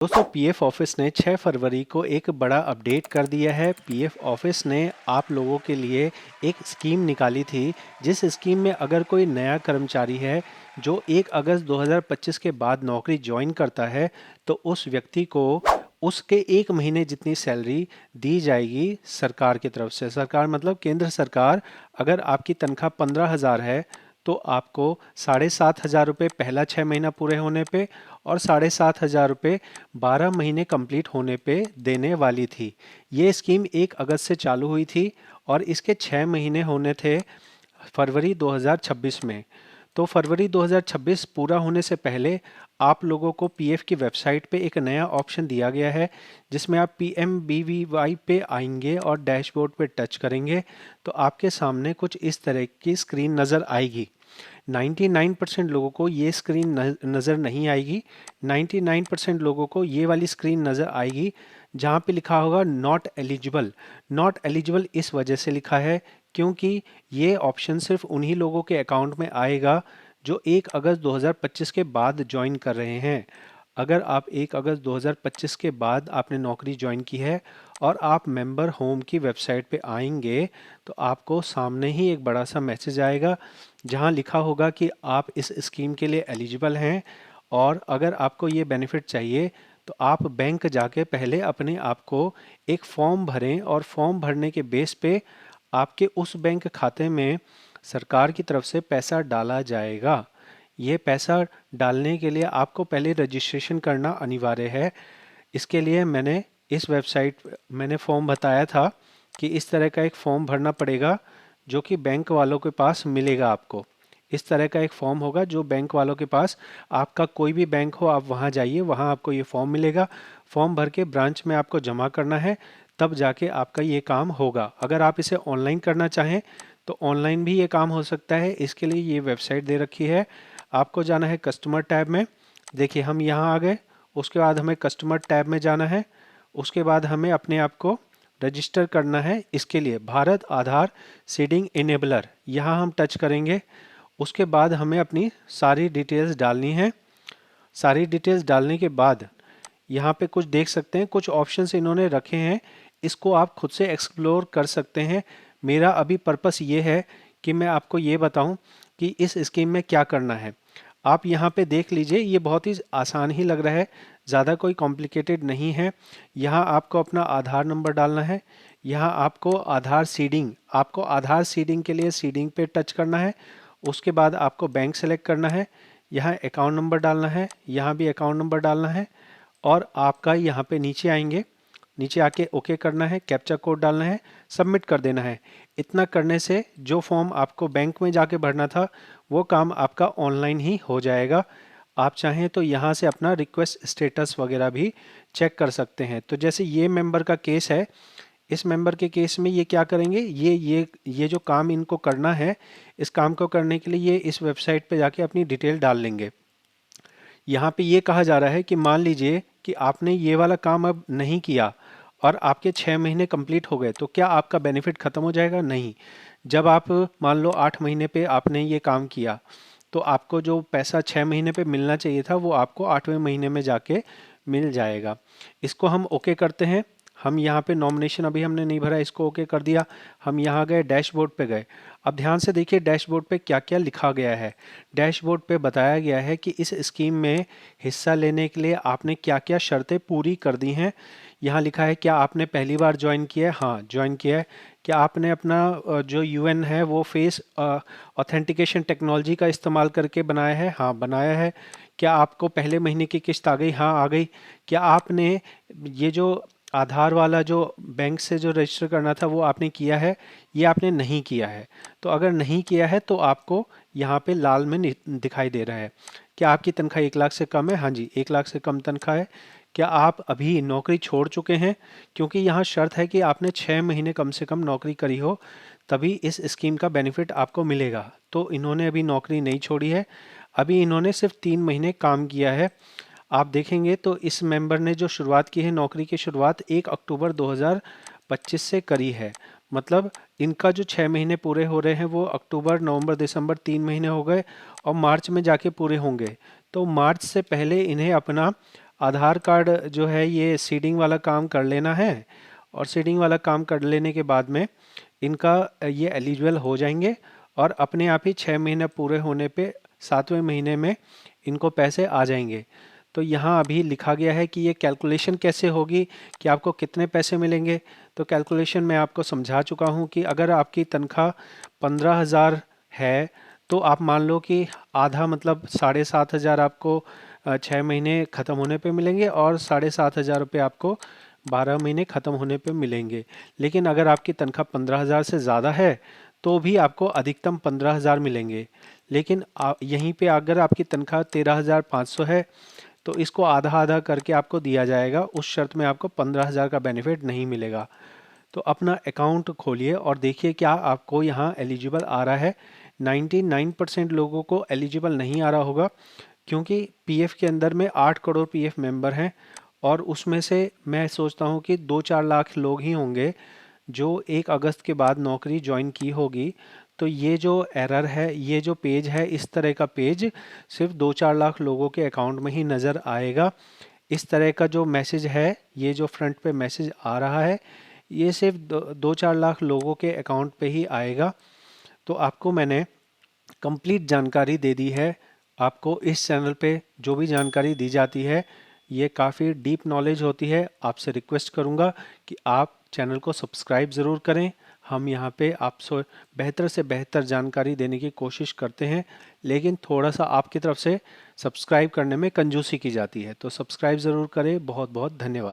दोस्तों PF office ने 6 फरवरी को एक बड़ा अपडेट कर दिया है। पीएफ ऑफिस ने आप लोगों के लिए एक स्कीम निकाली थी, जिस स्कीम में अगर कोई नया कर्मचारी है जो 1 अगस्त 2025 के बाद नौकरी ज्वाइन करता है, तो उस व्यक्ति को उसके 1 महीने जितनी सैलरी दी जाएगी सरकार की तरफ से। सरकार मतलब केंद्र सरकार। अगर आपकी तनख्वाह 15,000 है तो आपको 7,500 रुपये पहला 6 महीना पूरे होने पे और 7,500 रुपये 12 महीने कंप्लीट होने पे देने वाली थी। ये स्कीम 1 अगस्त से चालू हुई थी और इसके 6 महीने होने थे फरवरी 2026 में। तो फरवरी 2026 पूरा होने से पहले आप लोगों को पीएफ की वेबसाइट पे एक नया ऑप्शन दिया गया है, जिसमें आप पीएमबीवीवाई पे आएंगे और डैशबोर्ड पे टच करेंगे तो आपके सामने कुछ इस तरह की स्क्रीन नज़र आएगी। 99% लोगों को ये स्क्रीन नज़र नहीं आएगी। 99% लोगों को ये वाली स्क्रीन नज़र आएगी जहाँ पे लिखा होगा नॉट एलिजिबल। नॉट एलिजिबल इस वजह से लिखा है क्योंकि ये ऑप्शन सिर्फ उन्हीं लोगों के अकाउंट में आएगा जो 1 अगस्त 2025 के बाद ज्वाइन कर रहे हैं। अगर आप 1 अगस्त 2025 के बाद आपने नौकरी ज्वाइन की है और आप मेंबर होम की वेबसाइट पे आएंगे तो आपको सामने ही एक बड़ा सा मैसेज आएगा जहां लिखा होगा कि आप इस स्कीम के लिए एलिजिबल हैं। और अगर आपको ये बेनिफिट चाहिए तो आप बैंक जाके पहले अपने आप को एक फॉर्म भरें और फॉर्म भरने के बेस पे आपके उस बैंक खाते में सरकार की तरफ से पैसा डाला जाएगा। ये पैसा डालने के लिए आपको पहले रजिस्ट्रेशन करना अनिवार्य है। इसके लिए मैंने फॉर्म बताया था कि इस तरह का एक फॉर्म भरना पड़ेगा जो कि बैंक वालों के पास मिलेगा आपको। इस तरह का एक फॉर्म होगा जो बैंक वालों के पास, आपका कोई भी बैंक हो आप वहाँ जाइए, वहाँ आपको ये फॉर्म मिलेगा। फॉर्म भर के ब्रांच में आपको जमा करना है, तब जाके आपका ये काम होगा। अगर आप इसे ऑनलाइन करना चाहें तो ऑनलाइन भी ये काम हो सकता है। इसके लिए ये वेबसाइट दे रखी है। आपको जाना है कस्टमर टैब में। देखिए हम यहाँ आ गए। उसके बाद हमें कस्टमर टैब में जाना है। उसके बाद हमें अपने आप को रजिस्टर करना है। इसके लिए भारत आधार सीडिंग इनेबलर यहाँ हम टच करेंगे। उसके बाद हमें अपनी सारी डिटेल्स डालनी है। सारी डिटेल्स डालने के बाद यहाँ पे कुछ देख सकते हैं, कुछ ऑप्शंस इन्होंने रखे हैं, इसको आप खुद से एक्सप्लोर कर सकते हैं। मेरा अभी पर्पस ये है कि मैं आपको ये बताऊं कि इस स्कीम में क्या करना है। आप यहाँ पे देख लीजिए, ये बहुत ही आसान ही लग रहा है, ज़्यादा कोई कॉम्प्लिकेटेड नहीं है। यहाँ आपको अपना आधार नंबर डालना है। यहाँ आपको आधार सीडिंग के लिए सीडिंग पे टच करना है। उसके बाद आपको बैंक सेलेक्ट करना है। यहाँ अकाउंट नंबर डालना है, यहाँ भी अकाउंट नंबर डालना है और आपका यहाँ पे नीचे आएंगे। नीचे आके ओके करना है, कैप्चा कोड डालना है, सबमिट कर देना है। इतना करने से जो फॉर्म आपको बैंक में जाके भरना था वो काम आपका ऑनलाइन ही हो जाएगा। आप चाहें तो यहाँ से अपना रिक्वेस्ट स्टेटस वगैरह भी चेक कर सकते हैं। तो जैसे ये मेंबर का केस है, इस मेंबर के केस में ये क्या करेंगे, ये जो काम इनको करना है, इस काम को करने के लिए ये इस वेबसाइट पे जाके अपनी डिटेल डाल लेंगे। यहाँ पे ये कहा जा रहा है कि मान लीजिए कि आपने ये वाला काम अब नहीं किया और आपके 6 महीने कंप्लीट हो गए, तो क्या आपका बेनिफिट ख़त्म हो जाएगा? नहीं। जब आप मान लो 8 महीने पे आपने ये काम किया तो आपको जो पैसा 6 महीने पे मिलना चाहिए था वो आपको 8वें महीने में जाके मिल जाएगा। इसको हम ओके करते हैं। हम यहाँ पे नॉमिनेशन अभी हमने नहीं भरा, इसको ओके कर दिया। हम यहाँ गए, डैशबोर्ड पे गए। अब ध्यान से देखिए डैशबोर्ड पे क्या क्या लिखा गया है। डैशबोर्ड पे बताया गया है कि इस स्कीम में हिस्सा लेने के लिए आपने क्या क्या शर्तें पूरी कर दी हैं। यहाँ लिखा है क्या आपने पहली बार ज्वाइन किया है? हाँ ज्वाइन किया है। क्या आपने अपना जो यूएन है वो फेस ऑथेंटिकेशन टेक्नोलॉजी का इस्तेमाल करके बनाया है? हाँ बनाया है। क्या आपको पहले महीने की किस्त आ गई? हाँ आ गई। क्या आपने ये जो आधार वाला जो बैंक से जो रजिस्टर करना था वो आपने किया है? ये आपने नहीं किया है। तो अगर नहीं किया है तो आपको यहाँ पे लाल में दिखाई दे रहा है। क्या आपकी तनख्वाह 1 लाख से कम है? हाँ जी 1 लाख से कम तनख्वाह है। क्या आप अभी नौकरी छोड़ चुके हैं? क्योंकि यहाँ शर्त है कि आपने 6 महीने कम से कम नौकरी करी हो, तभी इस स्कीम का बेनिफिट आपको मिलेगा। तो इन्होंने अभी नौकरी नहीं छोड़ी है, अभी इन्होंने सिर्फ 3 महीने काम किया है। आप देखेंगे तो इस मेंबर ने जो शुरुआत की है, नौकरी की शुरुआत 1 अक्टूबर 2025 से करी है। मतलब इनका जो 6 महीने पूरे हो रहे हैं वो अक्टूबर नवंबर दिसंबर 3 महीने हो गए और मार्च में जाके पूरे होंगे। तो मार्च से पहले इन्हें अपना आधार कार्ड जो है ये सीडिंग वाला काम कर लेना है, और सीडिंग वाला काम कर लेने के बाद में इनका ये एलिजिबल हो जाएंगे, और अपने आप ही 6 महीने पूरे होने पे 7वें महीने में इनको पैसे आ जाएंगे। तो यहाँ अभी लिखा गया है कि ये कैलकुलेशन कैसे होगी, कि आपको कितने पैसे मिलेंगे। तो कैलकुलेशन मैं आपको समझा चुका हूँ कि अगर आपकी तनख्वाह 15,000 है, तो आप मान लो कि आधा मतलब 7,500 आपको 6 महीने ख़त्म होने पे मिलेंगे, और 7,500 रुपये आपको 12 महीने ख़त्म होने पे मिलेंगे। लेकिन अगर आपकी तनख्वाह 15,000 से ज़्यादा है तो भी आपको अधिकतम 15,000 मिलेंगे। लेकिन यहीं पे अगर आपकी तनख्वाह 13,500 है तो इसको आधा आधा करके आपको दिया जाएगा, उस शर्त में आपको 15,000 का बेनिफिट नहीं मिलेगा। तो अपना अकाउंट खोलिए और देखिए क्या आपको यहाँ एलिजिबल आ रहा है। 99% लोगों को एलिजिबल नहीं आ रहा होगा, क्योंकि पीएफ के अंदर में 8 करोड़ पीएफ मेंबर हैं, और उसमें से मैं सोचता हूँ कि 2-4 लाख लोग ही होंगे जो 1 अगस्त के बाद नौकरी ज्वाइन की होगी। तो ये जो एरर है, ये जो पेज है, इस तरह का पेज सिर्फ 2-4 लाख लोगों के अकाउंट में ही नज़र आएगा। इस तरह का जो मैसेज है, ये जो फ्रंट पे मैसेज आ रहा है, ये सिर्फ 2-4 लाख लोगों के अकाउंट पे ही आएगा। तो आपको मैंने कंप्लीट जानकारी दे दी है। आपको इस चैनल पे जो भी जानकारी दी जाती है ये काफ़ी डीप नॉलेज होती है। आपसे रिक्वेस्ट करूँगा कि आप चैनल को सब्सक्राइब ज़रूर करें। हम यहाँ पे आपसे बेहतर से बेहतर जानकारी देने की कोशिश करते हैं, लेकिन थोड़ा सा आपकी तरफ से सब्सक्राइब करने में कंजूसी की जाती है। तो सब्सक्राइब ज़रूर करें। बहुत बहुत धन्यवाद।